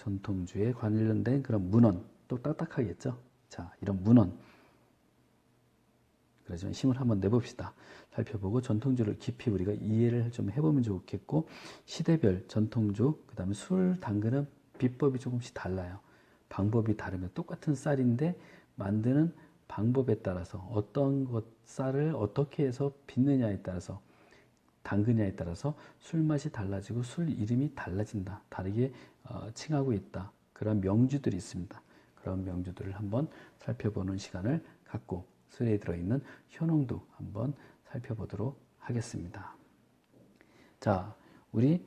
전통주에 관련된 그런 문헌, 또 딱딱하겠죠. 자, 이런 문헌. 그래서 힘을 한번 내봅시다. 살펴보고 전통주를 깊이 우리가 이해를 좀 해보면 좋겠고, 시대별 전통주, 그 다음에 술 담그는 비법이 조금씩 달라요. 방법이 다르면 똑같은 쌀인데 만드는 방법에 따라서 어떤 것 쌀을 어떻게 해서 빚느냐에 따라서 담그냐에 따라서 술 맛이 달라지고 술 이름이 달라진다. 다르게 칭하고 있다. 그런 명주들이 있습니다. 그런 명주들을 한번 살펴보는 시간을 갖고 술에 들어있는 효능도 한번 살펴보도록 하겠습니다. 자, 우리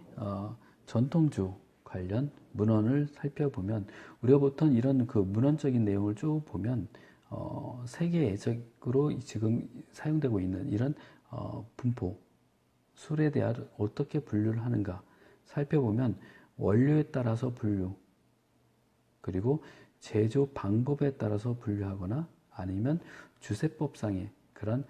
전통주 관련 문헌을 살펴보면 우리가 보통 이런 그 문헌적인 내용을 쭉 보면 세계적으로 지금 사용되고 있는 이런 분포, 술에 대한 어떻게 분류를 하는가 살펴보면 원료에 따라서 분류, 그리고 제조 방법에 따라서 분류하거나 아니면 주세법상의 그런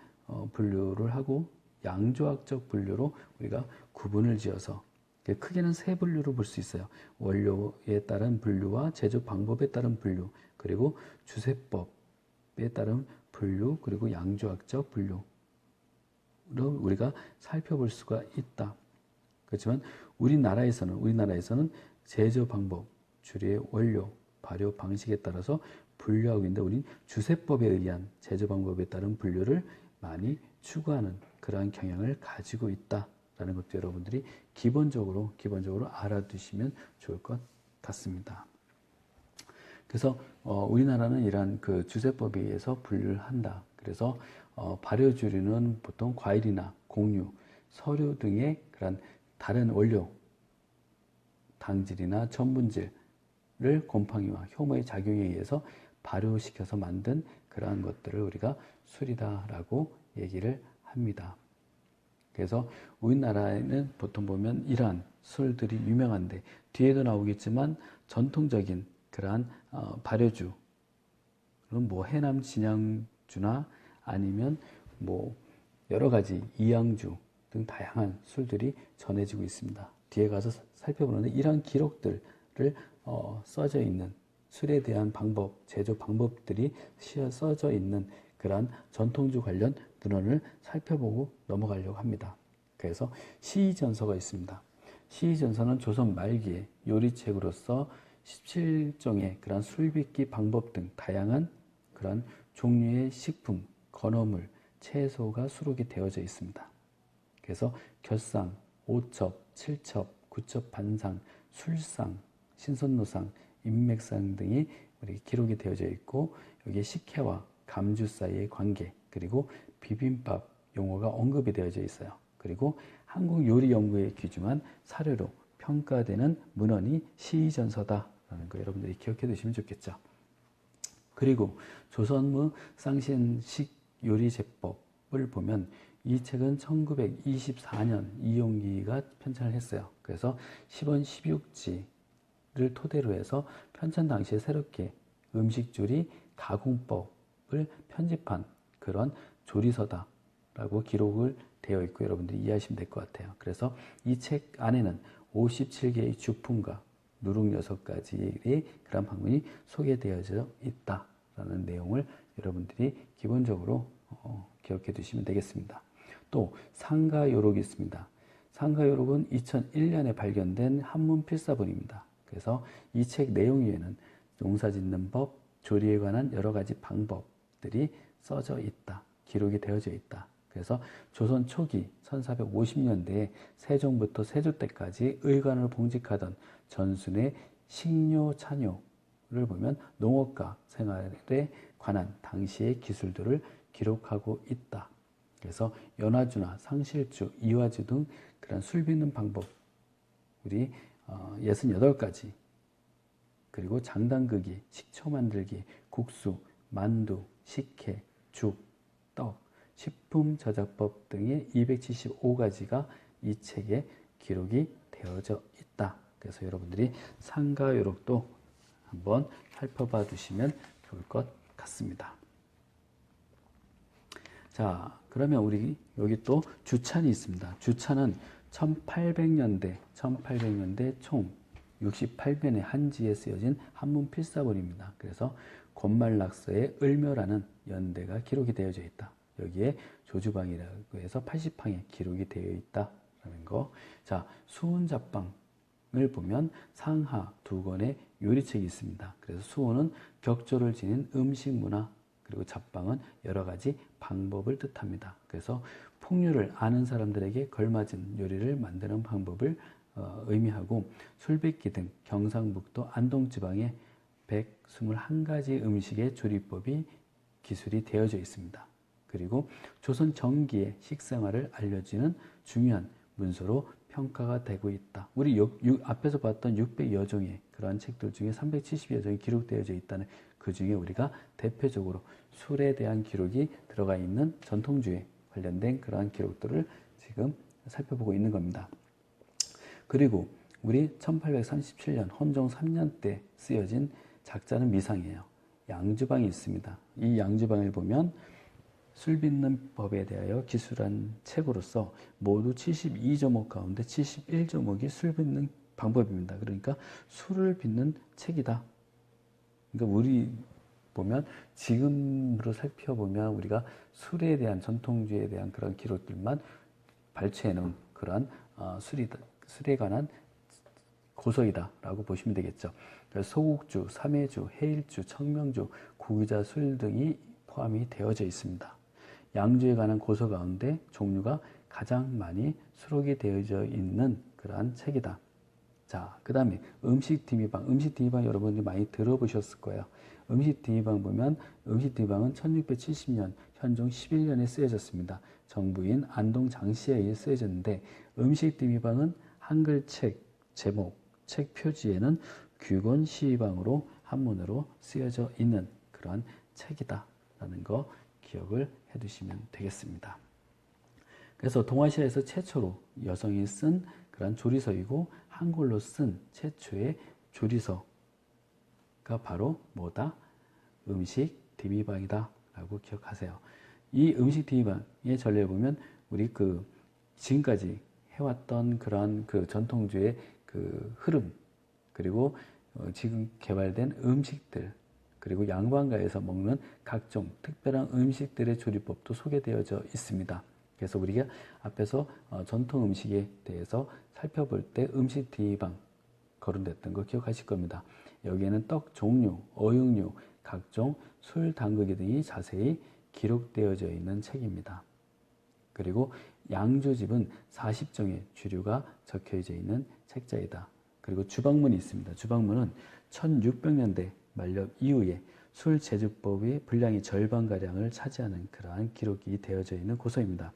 분류를 하고 양조학적 분류로 우리가 구분을 지어서 크게는 세 분류로 볼 수 있어요. 원료에 따른 분류와 제조 방법에 따른 분류, 그리고 주세법에 따른 분류, 그리고 양조학적 분류로 우리가 살펴볼 수가 있다. 그렇지만 우리나라에서는 제조 방법, 주류의 원료, 발효 방식에 따라서 분류하고 있는데 우리는 주세법에 의한 제조 방법에 따른 분류를 많이 추구하는 그러한 경향을 가지고 있다라는 것도 여러분들이 기본적으로 알아두시면 좋을 것 같습니다. 그래서 우리나라는 이러한 그 주세법에 의해서 분류를 한다. 그래서 발효주류는 보통 과일이나 곡류, 서류 등의 그런 다른 원료, 당질이나 전분질을 곰팡이와 효모의 작용에 의해서 발효시켜서 만든 그러한 것들을 우리가 술이다라고 얘기를 합니다. 그래서 우리나라에는 보통 보면 이러한 술들이 유명한데 뒤에도 나오겠지만 전통적인 그러한 발효주, 뭐 해남 진양주나 아니면 뭐 여러 가지 이양주 등 다양한 술들이 전해지고 있습니다. 뒤에 가서 살펴보는데 이러한 기록들을 써져 있는 술에 대한 방법, 제조 방법들이 써져 있는 그러한 전통주 관련 문헌을 살펴보고 넘어가려고 합니다. 그래서 시전서가 있습니다. 시전서는 조선 말기에 요리책으로서 17종의 그런 술빚기 방법 등 다양한 그런 종류의 식품, 건어물, 채소가 수록이 되어져 있습니다. 그래서 곁상, 오첩, 칠첩, 구첩 반상, 술상, 신선노상, 인맥상 등이 우리 기록이 되어져 있고 여기에 식혜와 감주 사이의 관계, 그리고 비빔밥 용어가 언급이 되어져 있어요. 그리고 한국요리연구에 귀중한 사료로 평가되는 문헌이 시전서다라는 거 여러분들이 기억해 두시면 좋겠죠. 그리고 조선무 쌍신식 요리제법을 보면 이 책은 1924년 이용기가 편찬을 했어요. 그래서 10원 16지를 토대로 해서 편찬 당시에 새롭게 음식조리 가공법을 편집한 그런 조리서다라고 기록을 되어 있고 여러분들이 이해하시면 될 것 같아요. 그래서 이 책 안에는 57개의 주품과 누룩 6가지의 그런 방문이 소개되어져 있다라는 내용을 여러분들이 기본적으로 기억해 두시면 되겠습니다. 또 상가요록이 있습니다. 상가요록은 2001년에 발견된 한문 필사본입니다. 그래서 이 책 내용 위에는 농사짓는 법, 조리에 관한 여러 가지 방법들이 써져 있다. 기록이 되어져 있다. 그래서 조선 초기 1450년대에 세종부터 세조 때까지 의관을 봉직하던 전순의 식료 찬요를 보면 농업가 생활에 관한 당시의 기술들을 기록하고 있다. 그래서 연화주나 상실주, 이화주 등 그런 술 빚는 방법 우리 68가지, 그리고 장담그기, 식초 만들기, 국수, 만두, 식혜, 죽, 떡, 식품 저작법 등의 275가지가 이 책에 기록이 되어져 있다. 그래서 여러분들이 상가요록도 한번 살펴봐 두시면 좋을 것 같습니다. 자, 그러면 우리 여기 또 주찬이 있습니다. 주찬은 1800년대 총 68면의 한지에 쓰여진 한문 필사본입니다. 그래서 권말락서의 을묘라는 연대가 기록이 되어져 있다. 여기에 조주방이라고 해서 80항에 기록이 되어 있다라는 거. 자, 수훈잡방을 보면 상하 두 권의 요리책이 있습니다. 그래서 수훈은 격조를 지닌 음식 문화, 그리고 잡방은 여러 가지 방법을 뜻합니다. 그래서 풍류를 아는 사람들에게 걸맞은 요리를 만드는 방법을 의미하고, 술빚기 등 경상북도 안동지방에 121가지 음식의 조리법이 기술이 되어져 있습니다. 그리고 조선 전기의 식생활을 알려주는 중요한 문서로 평가가 되고 있다. 우리 앞에서 봤던 600여 종의 그러한 책들 중에 370여 종이 기록되어져 있다는, 그 중에 우리가 대표적으로 술에 대한 기록이 들어가 있는 전통주에 관련된 그러한 기록들을 지금 살펴보고 있는 겁니다. 그리고 우리 1837년 헌종 3년 때 쓰여진 작자는 미상이에요. 양주방이 있습니다. 이 양주방을 보면 술 빚는 법에 대하여 기술한 책으로서 모두 72조목 가운데 71조목이 술 빚는 방법입니다. 그러니까 술을 빚는 책이다. 그러니까 우리 보면, 지금으로 살펴보면 우리가 술에 대한, 전통주에 대한 그런 기록들만 발췌해 놓은 그러한 술에 관한 고서이다라고 보시면 되겠죠. 그래서 소국주, 삼해주, 해일주, 청명주, 구기자 술 등이 포함이 되어져 있습니다. 양주에 관한 고서 가운데 종류가 가장 많이 수록이 되어져 있는 그러한 책이다. 자, 그 다음에 음식디미방. 음식디미방 여러분들이 많이 들어보셨을 거예요. 음식디미방 보면, 음식디미방은 1670년 현종 11년에 쓰여졌습니다. 정부인 안동 장씨에 의해 쓰여졌는데, 음식디미방은 한글 책 제목, 책 표지에는 규건 시방으로 한문으로 쓰여져 있는 그러한 책이다라는 거 기억을 해두시면 되겠습니다. 그래서 동아시아에서 최초로 여성이 쓴 그런 조리서이고, 한글로 쓴 최초의 조리서가 바로 뭐다? 음식 디미방이다 라고 기억하세요. 이 음식 디미방의 전례를 보면 우리 지금까지 해왔던 그러한 전통주의 흐름, 그리고 지금 개발된 음식들, 그리고 양반가에서 먹는 각종 특별한 음식들의 조리법도 소개되어져 있습니다. 그래서 우리가 앞에서 전통 음식에 대해서 살펴볼 때 음식 디미방 거론됐던 거 기억하실 겁니다. 여기에는 떡 종류, 어육류, 각종 술 담그기 등이 자세히 기록되어져 있는 책입니다. 그리고 양조집은 40종의 주류가 적혀져 있는 책자이다. 그리고 주방문이 있습니다. 주방문은 1600년대 말년 이후에 술 제조법의 분량이 절반가량을 차지하는 그러한 기록이 되어져 있는 고서입니다.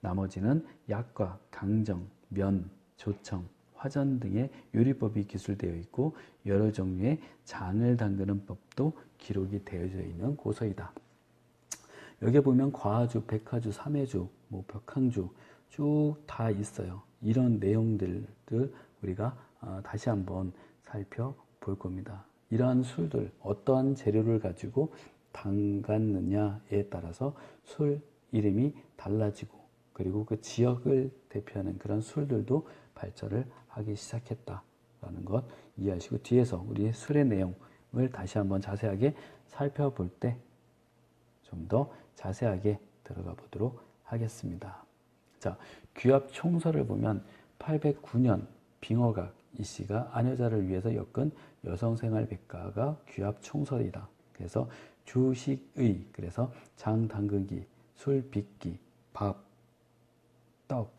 나머지는 약과 강정, 면, 조청, 화전 등의 요리법이 기술되어 있고, 여러 종류의 장을 담그는 법도 기록이 되어져 있는 고서이다. 여기 보면 과주, 백화주, 삼해주, 벽항주 쭉 다 있어요. 이런 내용들을 우리가 다시 한번 살펴볼 겁니다. 이러한 술들, 어떠한 재료를 가지고 담갔느냐에 따라서 술 이름이 달라지고, 그리고 그 지역을 대표하는 그런 술들도 발전을 하기 시작했다라는 것 이해하시고, 뒤에서 우리 술의 내용을 다시 한번 자세하게 살펴볼 때 좀 더 자세하게 들어가 보도록 하겠습니다. 자, 귀합 총서를 보면 809년 빙어각 이씨가 아녀자를 위해서 엮은 여성생활백과가 귀합 총설이다. 그래서 주식의, 그래서 장 담그기, 술 빚기, 밥, 떡,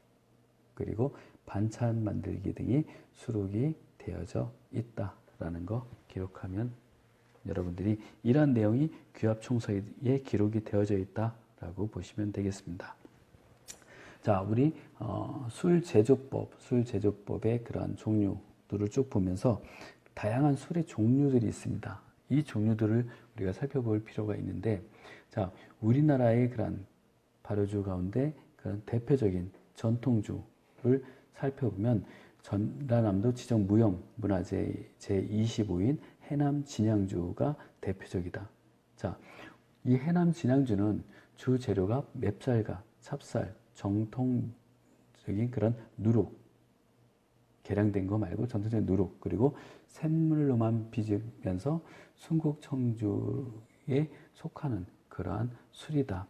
그리고 반찬 만들기 등이 수록이 되어져 있다라는 거 기록하면, 여러분들이 이러한 내용이 귀합 총서에 기록이 되어져 있다라고 보시면 되겠습니다. 자, 우리 술 제조법의 그러한 종류들을 쭉 보면서 다양한 술의 종류들이 있습니다. 이 종류들을 우리가 살펴볼 필요가 있는데, 자, 우리나라의 그런 발효주 가운데 그런 대표적인 전통주를 살펴보면, 전라남도 지정무형문화재 제25인 해남 진양주가 대표적이다. 자, 이 해남 진양주는 주 재료가 맵쌀과 찹쌀, 정통적인 그런 누룩, 계량된 거 말고 전통적인 누룩, 그리고 샘물로만 빚으면서 순국 청주에 속하는 그러한 술이다.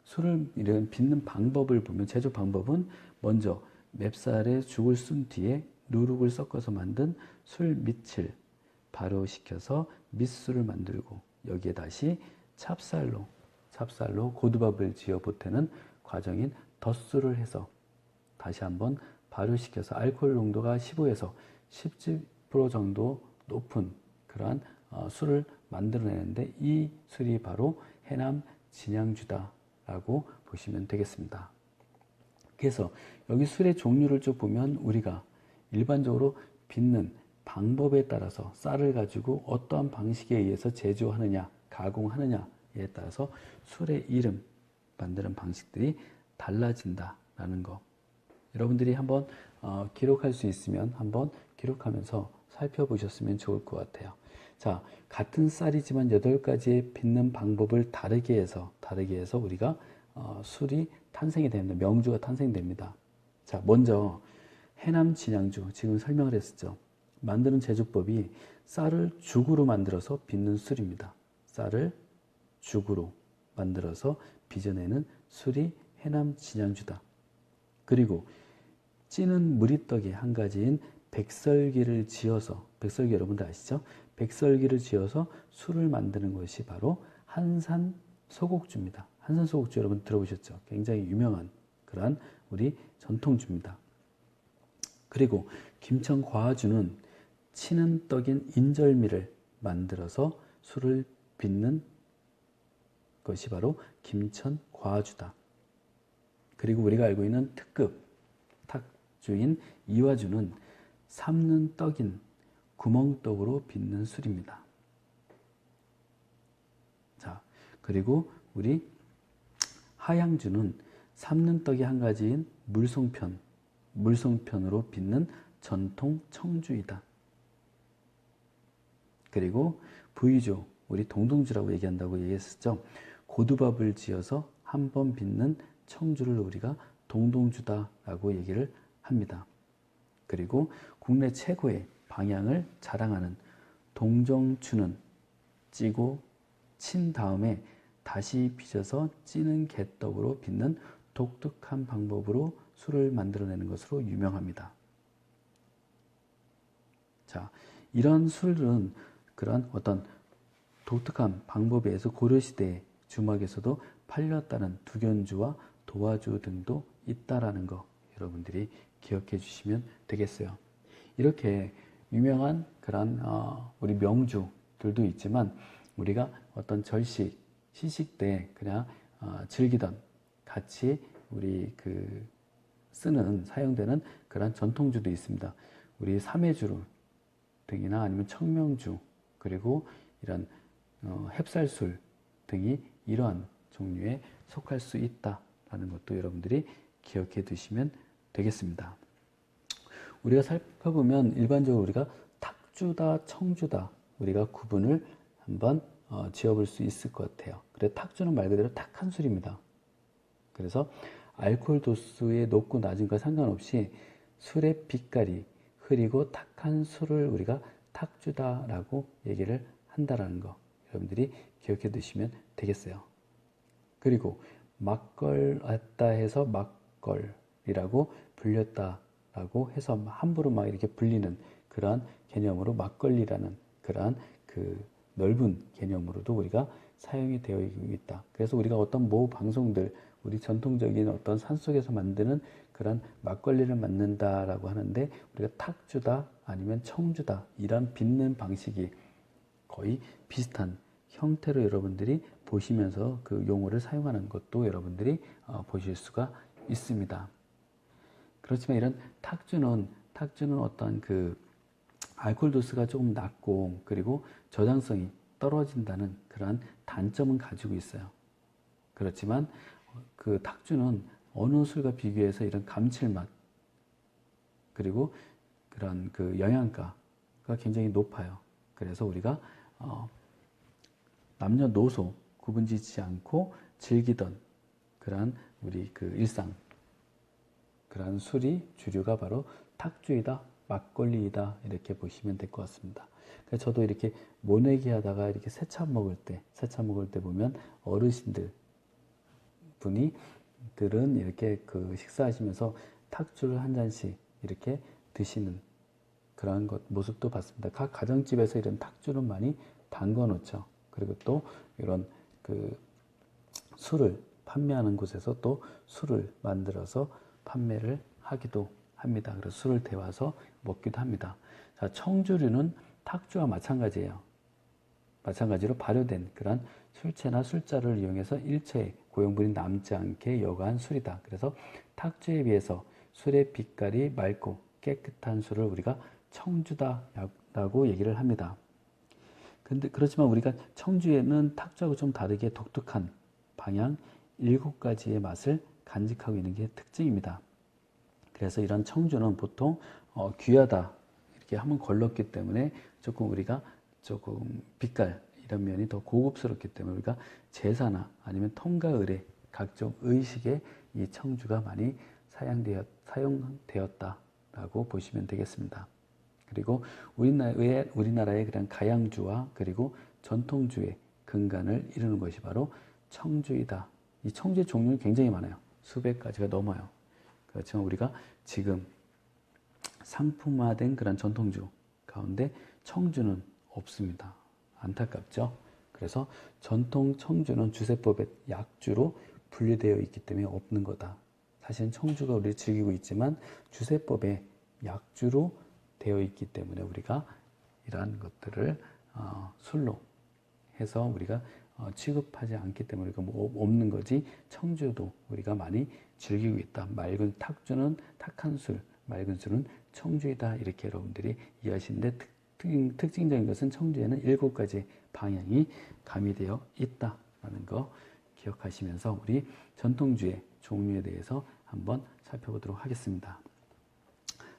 술을 이런 빚는 방법을 보면, 제조 방법은 먼저 맵쌀에 죽을 쓴 뒤에 누룩을 섞어서 만든 술 밑을 발효시켜서 밑술을 만들고, 여기에 다시 찹쌀로 고두밥을 지어 보태는 과정인 덧술을 해서 다시 한번 발효시켜서 알코올 농도가 15에서 17% 정도 높은 그러한 술을 만들어내는데, 이 술이 바로 해남 진양주다라고 보시면 되겠습니다. 그래서 여기 술의 종류를 쭉 보면 우리가 일반적으로 빚는 방법에 따라서 쌀을 가지고 어떠한 방식에 의해서 제조하느냐, 가공하느냐에 따라서 술의 이름, 만드는 방식들이 달라진다라는 거. 여러분들이 한번 기록할 수 있으면 한번 기록하면서 살펴보셨으면 좋을 것 같아요. 자, 같은 쌀이지만 8가지의 빚는 방법을 다르게 해서 우리가 술이 탄생이 됩니다. 명주가 탄생됩니다. 자, 먼저 해남 진양주, 지금 설명을 했었죠. 만드는 제조법이 쌀을 죽으로 만들어서 빚는 술입니다. 쌀을 죽으로 만들어서 빚어내는 술이 해남 진양주다. 그리고 찌는 무리떡의 한 가지인 백설기를 지어서, 백설기 여러분들 아시죠? 백설기를 지어서 술을 만드는 것이 바로 한산 소곡주입니다. 한산 소곡주 여러분 들어보셨죠? 굉장히 유명한 그러한 우리 전통주입니다. 그리고 김천 과주는 치는 떡인 인절미를 만들어서 술을 빚는 것이 바로 김천 과주다. 그리고 우리가 알고 있는 특급 탁주인 이화주는 삶는 떡인 구멍떡으로 빚는 술입니다. 자, 그리고 우리 하양주는 삶는 떡이 한 가지인 물송편으로 빚는 전통 청주이다. 그리고 부의주, 우리 동동주라고 얘기한다고 얘기했었죠. 고두밥을 지어서 한 번 빚는 청주를 우리가 동동주다라고 얘기를 합니다. 그리고 국내 최고의 방향을 자랑하는 동정주는 찌고 친 다음에 다시 빚어서 찌는 개떡으로 빚는 독특한 방법으로 술을 만들어내는 것으로 유명합니다. 자, 이런 술은 그런 어떤 독특한 방법에 의해서 고려시대의 주막에서도 팔렸다는 두견주와 도화주 등도 있다라는 거 여러분들이 기억해 주시면 되겠어요. 이렇게 유명한 그런 우리 명주들도 있지만, 우리가 어떤 절식, 시식 때 그냥 즐기던, 같이 우리 사용되는 그런 전통주도 있습니다. 우리 삼해주 등이나 아니면 청명주, 그리고 이런 햅쌀술 등이 이러한 종류에 속할 수 있다라는 것도 여러분들이 기억해 두시면 되겠습니다. 우리가 살펴보면 일반적으로 우리가 탁주다, 청주다 우리가 구분을 한번 지어볼 수 있을 것 같아요. 그래서 탁주는 말 그대로 탁한 술입니다. 그래서 알코올 도수의 높고 낮은과 상관없이 술의 빛깔이 흐리고 탁한 술을 우리가 탁주다라고 얘기를 한다라는 거 여러분들이 기억해 두시면 되겠어요. 그리고 막걸했다 해서 막걸이라고 불렸다라고 해서 함부로 막 이렇게 불리는 그러한 개념으로 막걸리라는 그러한 넓은 개념으로도 우리가 사용이 되어 있다. 그래서 우리가 어떤 모 방송들, 우리 전통적인 어떤 산속에서 만드는 그런 막걸리를 만든다라고 하는데, 우리가 탁주다 아니면 청주다 이런 빚는 방식이 거의 비슷한 형태로 여러분들이 보시면서 그 용어를 사용하는 것도 여러분들이 보실 수가 있습니다. 그렇지만 이런 탁주는 어떤 알코올 도수가 조금 낮고 그리고 저장성이 떨어진다는 그러한 단점은 가지고 있어요. 그렇지만 그 탁주는 어느 술과 비교해서 이런 감칠맛 그리고 그런 영양가가 굉장히 높아요. 그래서 우리가 남녀노소 구분짓지 않고 즐기던 그러한 우리 일상, 그러한 술이 주류가 바로 탁주이다 막걸리이다 이렇게 보시면 될 것 같습니다. 그래서 저도 이렇게 모내기 하다가 이렇게 세차 먹을 때 보면 어르신들 분이들은 이렇게 그 식사하시면서 탁주를 한 잔씩 이렇게 드시는 그러한 모습도 봤습니다. 각 가정집에서 이런 탁주는 많이 담궈 놓죠. 그리고 또 이런 그 술을 판매하는 곳에서 또 술을 만들어서 판매를 하기도 합니다. 그래서 술을 데워서 먹기도 합니다. 자, 청주류는 탁주와 마찬가지예요. 마찬가지로 발효된 그런 술채나 술자를 이용해서 일체의 고용분이 남지 않게 여과한 술이다. 그래서 탁주에 비해서 술의 빛깔이 맑고 깨끗한 술을 우리가 청주다라고 얘기를 합니다. 근데 그렇지만 우리가 청주에는 탁주하고 좀 다르게 독특한 방향 7가지의 맛을 간직하고 있는 게 특징입니다. 그래서 이런 청주는 보통 귀하다 이렇게 한번 걸렀기 때문에 조금 우리가 조금 빛깔 이런 면이 더 고급스럽기 때문에 우리가 제사나 아니면 통과 의례 각종 의식에 이 청주가 많이 사용되었다라고 보시면 되겠습니다. 그리고 우리나라의 그런 가양주와 그리고 전통주의 근간을 이루는 것이 바로 청주이다. 이 청주의 종류는 굉장히 많아요. 수백 가지가 넘어요. 그렇지만 우리가 지금 상품화된 그런 전통주 가운데 청주는 없습니다. 안타깝죠? 그래서 전통 청주는 주세법의 약주로 분류되어 있기 때문에 없는 거다. 사실은 청주가 우리를 즐기고 있지만 주세법의 약주로 되어 있기 때문에 우리가 이러한 것들을 술로 해서 우리가 취급하지 않기 때문에 우리가 없는 거지 청주도 우리가 많이 즐기고 있다. 맑은 탁주는 탁한 술, 맑은 술은 청주이다. 이렇게 여러분들이 이해하시는데 특징적인 것은 청주에는 7가지 방향이 가미되어 있다라는 거 기억하시면서 우리 전통주의 종류에 대해서 한번 살펴보도록 하겠습니다.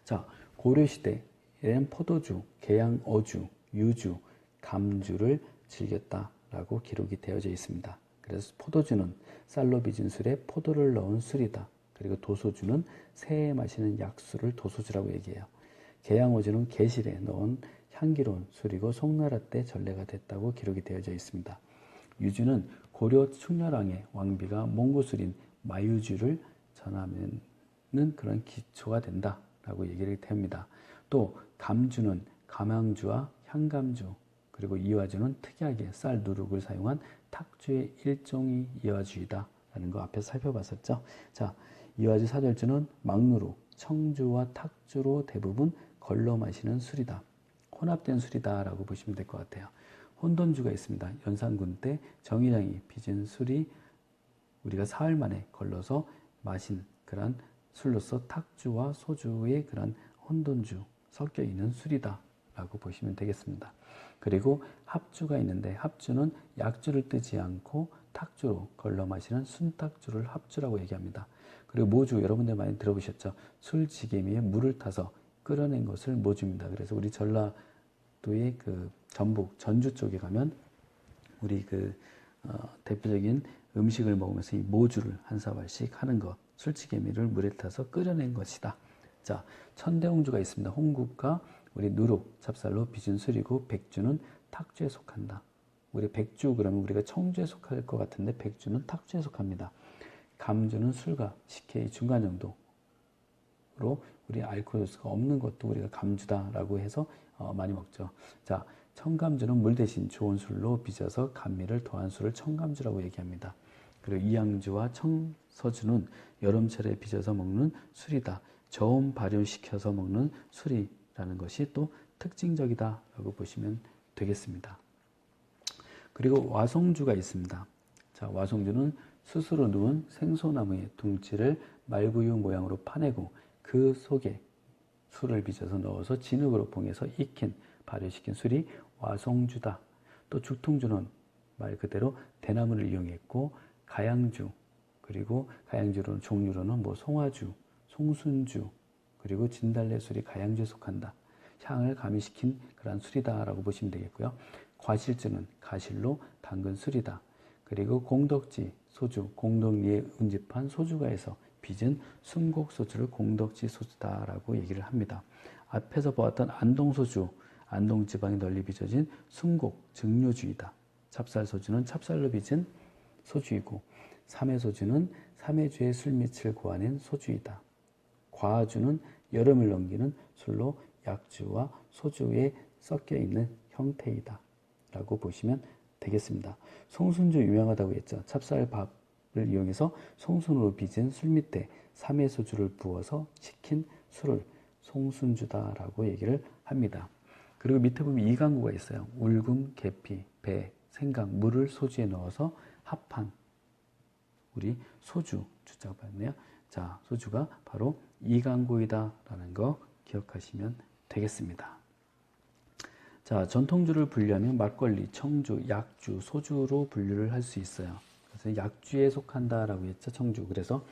자, 고려시대에는 포도주, 계양어주, 유주, 감주를 즐겼다라고 기록이 되어져 있습니다. 그래서 포도주는 쌀로 빚은 술에 포도를 넣은 술이다. 그리고 도소주는 새해 마시는 약술을 도소주라고 얘기해요. 계양어주는 계실에 넣은 향기로운 술이고 송나라 때 전래가 됐다고 기록이 되어져 있습니다. 유주는 고려 충렬왕의 왕비가 몽고술인 마유주를 전하는 그런 기초가 된다라고 얘기를 합니다. 또 감주는 감황주와 향감주 그리고 이화주는 특이하게 쌀 누룩을 사용한 탁주의 일종이 이화주이다라는 거 앞에서 살펴봤었죠. 자, 이화주 사절주는 막누룩, 청주와 탁주로 대부분 걸러 마시는 술이다. 혼합된 술이다라고 보시면 될 것 같아요. 혼돈주가 있습니다. 연산군 때 정의량이 빚은 술이 우리가 사흘 만에 걸러서 마신 그런 술로서 탁주와 소주의 그런 혼돈주 섞여 있는 술이다라고 보시면 되겠습니다. 그리고 합주가 있는데 합주는 약주를 뜨지 않고 탁주로 걸러 마시는 순탁주를 합주라고 얘기합니다. 그리고 모주 여러분들 많이 들어보셨죠? 술지개미에 물을 타서 끓여낸 것을 모주입니다. 그래서 우리 전라도의 그 전북 전주 쪽에 가면 우리 대표적인 음식을 먹으면서 이 모주를 한 사발씩 하는 것, 술지개미를 물에 타서 끓여낸 것이다. 자, 천대홍주가 있습니다. 홍국과 우리 누룩, 찹쌀로 빚은 술이고 백주는 탁주에 속한다. 우리 백주 그러면 우리가 청주에 속할 것 같은데 백주는 탁주에 속합니다. 감주는 술과 식혜의 중간 정도로 우리 알코올 도수가 없는 것도 우리가 감주다라고 해서 많이 먹죠. 자, 청감주는 물 대신 좋은 술로 빚어서 감미를 더한 술을 청감주라고 얘기합니다. 그리고 이양주와 청서주는 여름철에 빚어서 먹는 술이다. 저온 발효시켜서 먹는 술이라는 것이 또 특징적이다라고 보시면 되겠습니다. 그리고 와송주가 있습니다. 자, 와송주는 스스로 누운 생소나무의 둥치를 말구유 모양으로 파내고 그 속에 술을 빚어서 넣어서 진흙으로 봉해서 익힌 발효시킨 술이 와송주다. 또 죽통주는 말 그대로 대나무를 이용했고 가양주 그리고 가양주로는 종류로는 송화주, 송순주 그리고 진달래술이 가양주에 속한다. 향을 가미시킨 그런 술이다라고 보시면 되겠고요. 과실주는 가실로 담근 술이다. 그리고 공덕지 소주, 공덕리에 운집한 소주가에서 빚은 순곡소주를 공덕지 소주다라고 얘기를 합니다. 앞에서 보았던 안동소주, 안동지방에 널리 빚어진 순곡, 증류주이다. 찹쌀소주는 찹쌀로 빚은 소주이고 삼해소주는 삼해주의 술밑을 고아낸 소주이다. 과주는 여름을 넘기는 술로 약주와 소주에 섞여 있는 형태이다. 라고 보시면 되겠습니다. 송순주 유명하다고 했죠. 찹쌀밥을 이용해서 송순으로 빚은 술 밑에 삼해소주를 부어서 식힌 술을 송순주다라고 얘기를 합니다. 그리고 밑에 보면 이강구가 있어요. 울금, 계피, 배, 생강, 물을 소주에 넣어서 합한 우리 소주 주자가 봤네요. 자, 소주가 바로 이강구이다라는 거 기억하시면 되겠습니다. 자, 전통주를 분류하면 막걸리, 청주, 약주, 소주로 분류를 할 수 있어요. 그래서 약주에 속한다라고 했죠, 청주. 그래서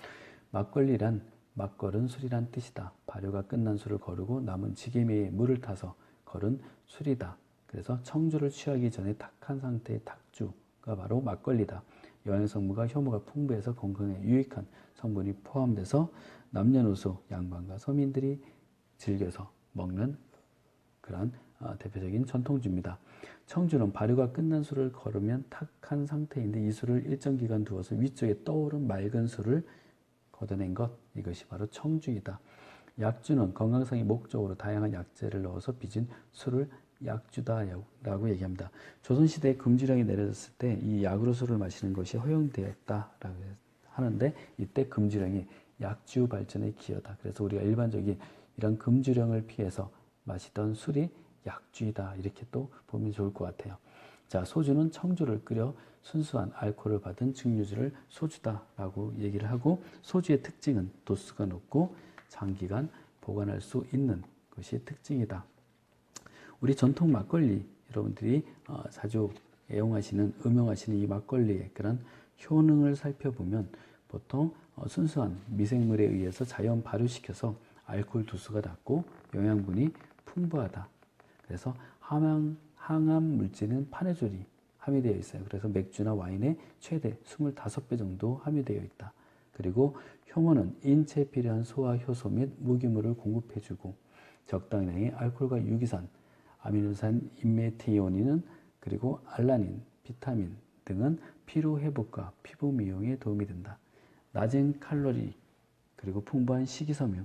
막걸리란 막걸은 술이란 뜻이다. 발효가 끝난 술을 거르고 남은 지게미에 물을 타서 거른 술이다. 그래서 청주를 취하기 전에 탁한 상태의 탁주가 바로 막걸리다. 영양성분과 효모가 풍부해서 건강에 유익한 성분이 포함돼서 남녀노소, 양반과 서민들이 즐겨서 먹는 그런 대표적인 전통주입니다. 청주는 발효가 끝난 술을 거르면 탁한 상태인데 이 술을 일정 기간 두어서 위쪽에 떠오른 맑은 술을 걷어낸 것, 이것이 바로 청주이다. 약주는 건강상의 목적으로 다양한 약재를 넣어서 빚은 술을 약주다라고 얘기합니다. 조선시대에 금주령이 내려졌을 때 이 약으로 술을 마시는 것이 허용되었다라고 하는데 이때 금주령이 약주 발전의 기여다. 그래서 우리가 일반적인 이런 금주령을 피해서 마시던 술이 약주이다. 이렇게 또 보면 좋을 것 같아요. 자, 소주는 청주를 끓여 순수한 알코올을 받은 증류주를 소주다라고 얘기를 하고 소주의 특징은 도수가 높고 장기간 보관할 수 있는 것이 특징이다. 우리 전통 막걸리 여러분들이 자주 애용하시는 음용하시는 이 막걸리의 그런 효능을 살펴보면 보통 순수한 미생물에 의해서 자연 발효시켜서 알코올 도수가 낮고 영양분이 풍부하다. 그래서 항암 물질은 파네졸이 함유되어 있어요. 그래서 맥주나 와인에 최대 25배 정도 함유되어 있다. 그리고 효모는 인체에 필요한 소화 효소 및 무기물을 공급해주고 적당량의 알코올과 유기산, 아미노산, 인메티오닌은 그리고 알라닌, 비타민 등은 피로 회복과 피부 미용에 도움이 된다. 낮은 칼로리 그리고 풍부한 식이섬유,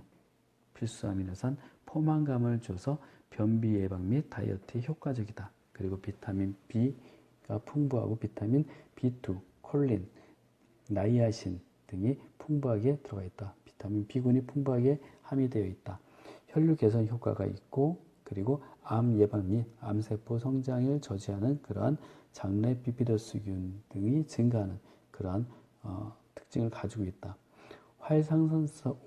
필수 아미노산, 포만감을 줘서 변비 예방 및 다이어트에 효과적이다. 그리고 비타민 B가 풍부하고 비타민 B2, 콜린, 나이아신 등이 풍부하게 들어가 있다. 비타민 B군이 풍부하게 함유되어 있다. 혈류 개선 효과가 있고 그리고 암 예방 및 암세포 성장을 저지하는 그러한 장내 비피더스균 등이 증가하는 그러한 특징을 가지고 있다.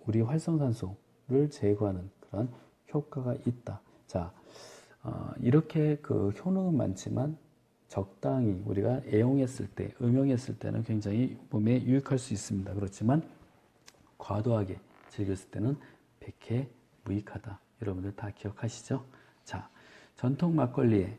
우리 활성산소를 제거하는 그런 효과가 있다. 자, 이렇게 그 효능은 많지만 적당히 우리가 애용했을 때, 음용했을 때는 굉장히 몸에 유익할 수 있습니다. 그렇지만 과도하게 즐겼을 때는 백해무익하다. 여러분들 다 기억하시죠? 자, 전통 막걸리의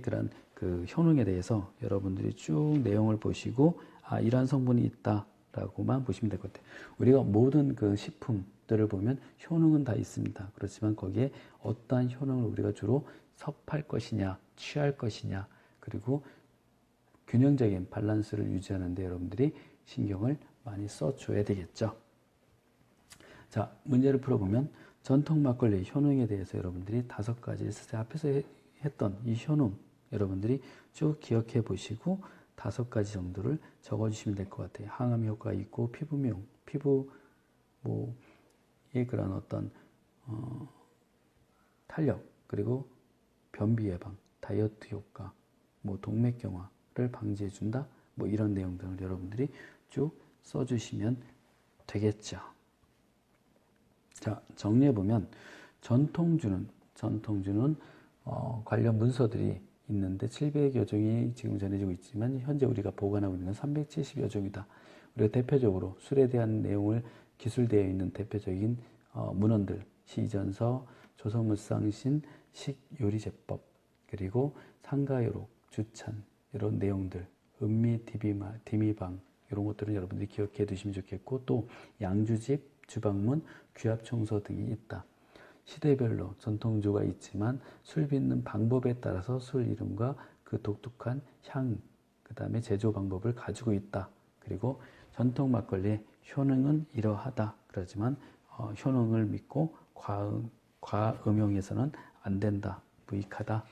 그런 그 효능에 대해서 여러분들이 쭉 내용을 보시고 이러한 성분이 있다라고만 보시면 될 것 같아요. 우리가 모든 그 식품들을 보면 효능은 다 있습니다. 그렇지만 거기에 어떠한 효능을 우리가 주로 섭할 것이냐, 취할 것이냐, 그리고 균형적인 밸런스를 유지하는 데 여러분들이 신경을 많이 써줘야 되겠죠. 자, 문제를 풀어보면 전통 막걸리 효능에 대해서 여러분들이 5가지 있었어요. 앞에서 했던 이 효능 여러분들이 쭉 기억해 보시고 5가지 정도를 적어주시면 될 것 같아요. 항암 효과 있고 피부 미용, 피부의 그런 어떤 탄력, 그리고 변비 예방, 다이어트 효과, 동맥경화를 방지해 준다. 이런 내용들을 여러분들이 쭉 써주시면 되겠죠. 자, 정리해보면 전통주는 관련 문서들이 있는데 700여 종이 지금 전해지고 있지만 현재 우리가 보관하고 있는 건 370여 종이다. 우리가 대표적으로 술에 대한 내용을 기술되어 있는 대표적인 문헌들, 시전서, 조선무쌍신, 식요리제법, 그리고 상가요록, 주찬 이런 내용들, 음미, 디미방 이런 것들은 여러분들이 기억해 두시면 좋겠고 또 양주집, 주방문, 귀합청서 등이 있다. 시대별로 전통주가 있지만 술 빚는 방법에 따라서 술 이름과 그 독특한 향, 그 다음에 제조 방법을 가지고 있다. 그리고 전통 막걸리의 효능은 이러하다. 그러지만 효능을 믿고 과음용해서는 안 된다. 무익하다.